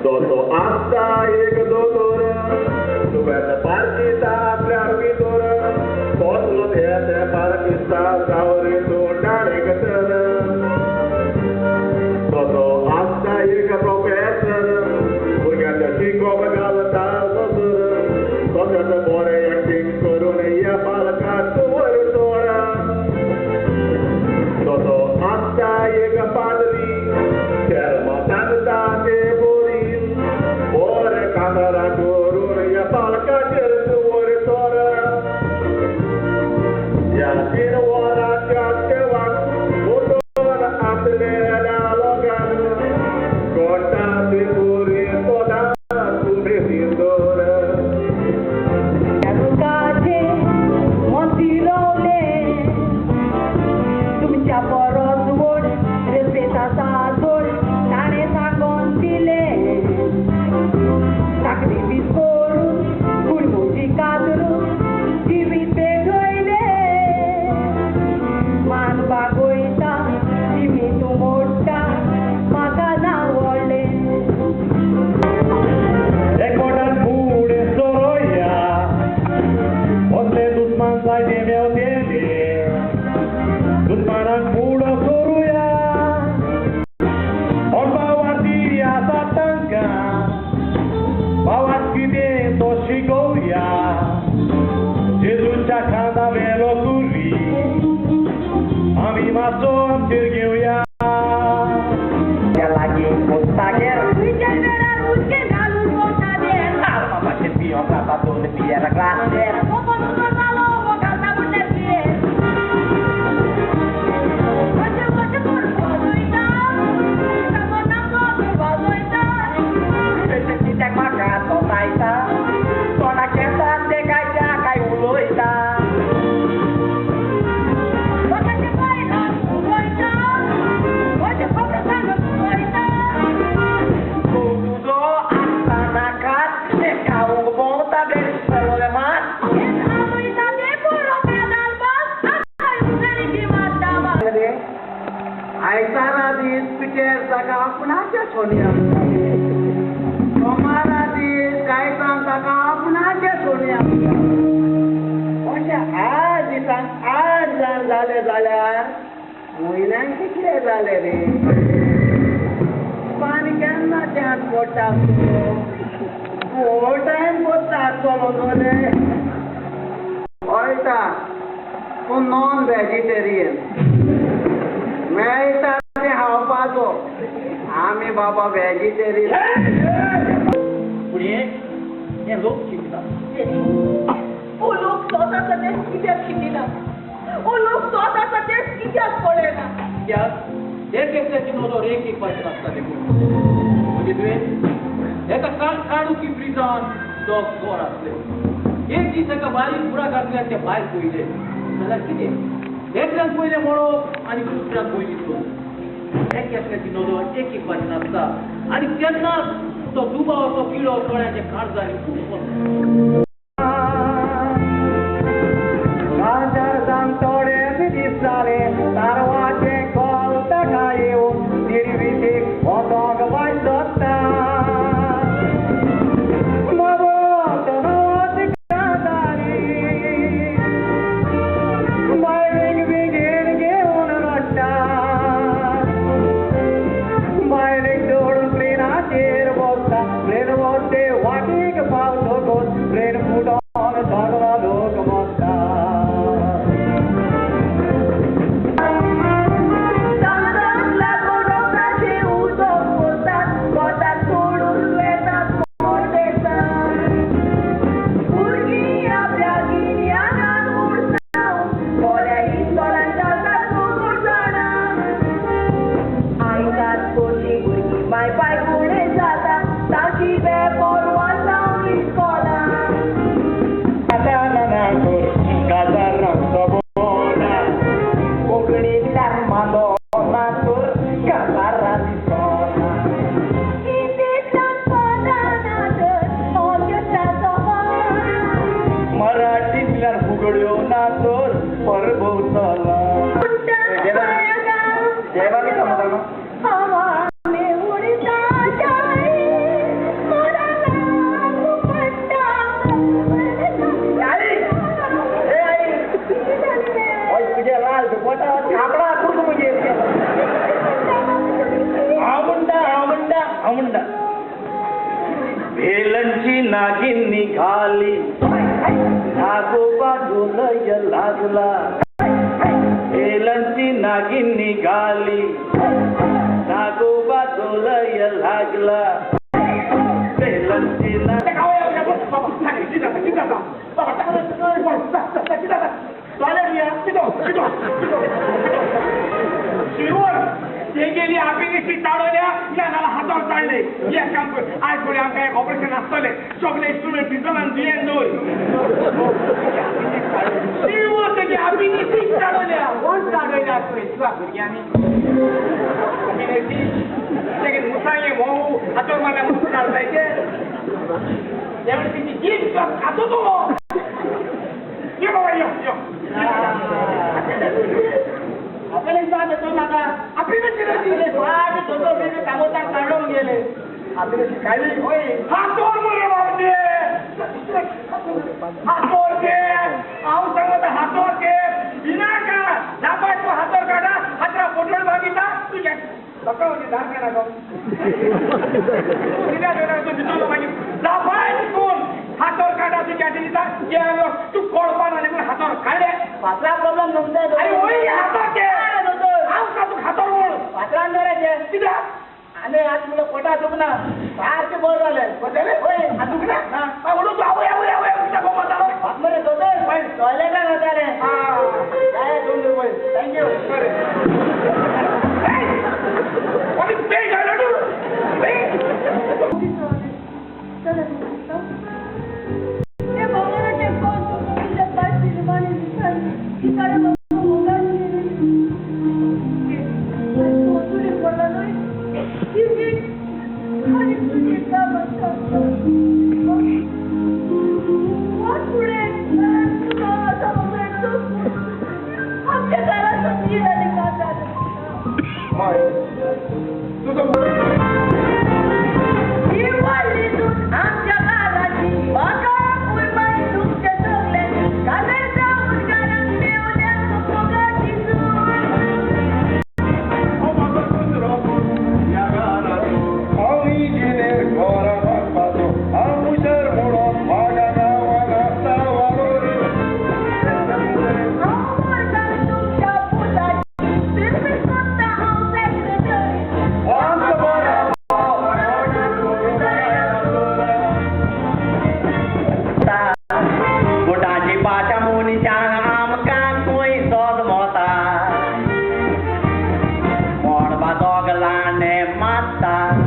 तो आता एक दोतोर तुवें पार्किता आपल्या भितर पोचलो ते पार्किस्ता गावरी तूं डायरेक्ट तर तो आता एक प्रोफेसर भुरग्यांच्या शिकोवप घालता दोतोर स्वताचो बरें एक्टींग करून ह्या पालकाक वर सोडा तो आता एक पादरी सांगता ते बोरील बरें कांतारा करून ह्या पालकाचेर वर सोडा ह्या 3 वरांच्या सेवाक दोतोर आपल्या लोकांक कोटा ते बोरी सोदा तुमी भितर लोकांचे मोती रोवले तुमच्या परस व्हड रेस्पेताचा जोड ताणें सांगोन दिले साखरी बी करून कुडमुची कातरून जिवीत पेटयले मान बागोयता जिवीत मोडटा म्हाका नावडले एकवटान फुडें सरोया असले दुस्मान जायते मेवतेले दुस्मानाक फुडो सरुया भावाती आसा तांकां भावात कितें तो शिकोवया जेजूच्या खांदा वेलो सुरी आमी मातसो आमचेर घेवया त्या लागीं पोस्तागेर घालून वतादेर बाबाचेर पियोंक जाता 2 पियेर ग्लासेर आयतारा दीस पिटेर ताका आपणाचे सोनिया सोमारा दीस कायतान ताका आपणाचे सोनिया अशें 8 दिसांक 8 जाण जाले जाल्यार म्हयन्यांक कितले जाले रे पाणी केन्ना त्यात पडटा हो टायम पडटा आसतलो न्हू रे कळटा तूं नॉन वेजिटेरियन मेळटा तें खावपाचो आमी बाबा वेजिटेरियन पुणे हे लोक शिकतात ओ लोक स्वताचा देश कित्याक शिकिना ओ लोक स्वताचा देश कित्याक पळयना कित्याक एक एकल्याची नजर एक भाशेन आसता देखून म्हणजे तुवें एका काडुकी ब्रिजान दोग गोर आसले एक दीस एका बारीक बुराक आसल्यान ते भायर पयले जाल्यार कितें एकल्यान पयलें म्हणप आनी दुसऱ्यान पयलीं सोडून एक एकल्याची नजर एक भाशेन आसता आनी तेन्नाच तो दुबाव तो किडो दोळ्याचे काळजांनी खूब कांजार जावन थोडे दीस जाले तारवाचे कॉल ताका येवन निर्विशेक वोसोंक वायट जोडटा Play नागिन निघाली नागोबा डोलय लागला बेलांची नागिन निघाली नागोबा डोलय लागला बेलांची ते गेली आम्ही चालवल्या नानाला हातावर चालले या काम कर आज थोडे आमका एक ऑपरेशन असतले सगळे स्टुडंट दिसलं आणि दुयेन दोन आम्ही चालवल्या कोण चालवल्या असतोय तुला भुरग्यांनी मुसांगे भाऊ हातावर मला मुसू काढायचे त्यामुळे तिची जीभ खातो तो ये बाबा यो आपल्याला साथ येतो नाका आपल्याला चिरती साथ होतो मी कामोता काढून गेले आपल्याला शिकायला होय हातोर मुले बाबते हातोर के आऊ सांगत हातोर के बिना का दाबाय तो हातोर काढा हातरा पोटळ भागीता तू काय सकाळ होती दार का ना तिला देणार तो दिसलो मागे दाबाय कोण हातोर काढा तू काय दिला गेलो तू कोळपान आणि पण हातोर काढले पाचला प्रॉब्लेम नव्हता अरे होय हातोर के आऊ का तू हातोर बोल पाचला करायचे तिला आणि आज मुलं पोटा दुखना फारचे बोल झाले बदले होय हा दुखना हा बोलू तू आऊ आऊ आऊ तुझा गोमा झाला आतमध्ये दोन पण टॉयलेट का होता रे हां काय ₹2 थँक्यू आणि पे झालं तू ते बाबाने कोण तुझ्या पाठी जमाने दिसली की काय बाबा मोबाईल तो तुझे पडला नाही की खाली तुझे काम असतं कोण पुढे तुला आता म्हणतो आमच्या घरात समजी आली का माय तुझं आमच्या घराची बागा कुरबाई तुमच्या सगळ्यांनी काले जाऊन घरात मिळवल्या मोगाची Mata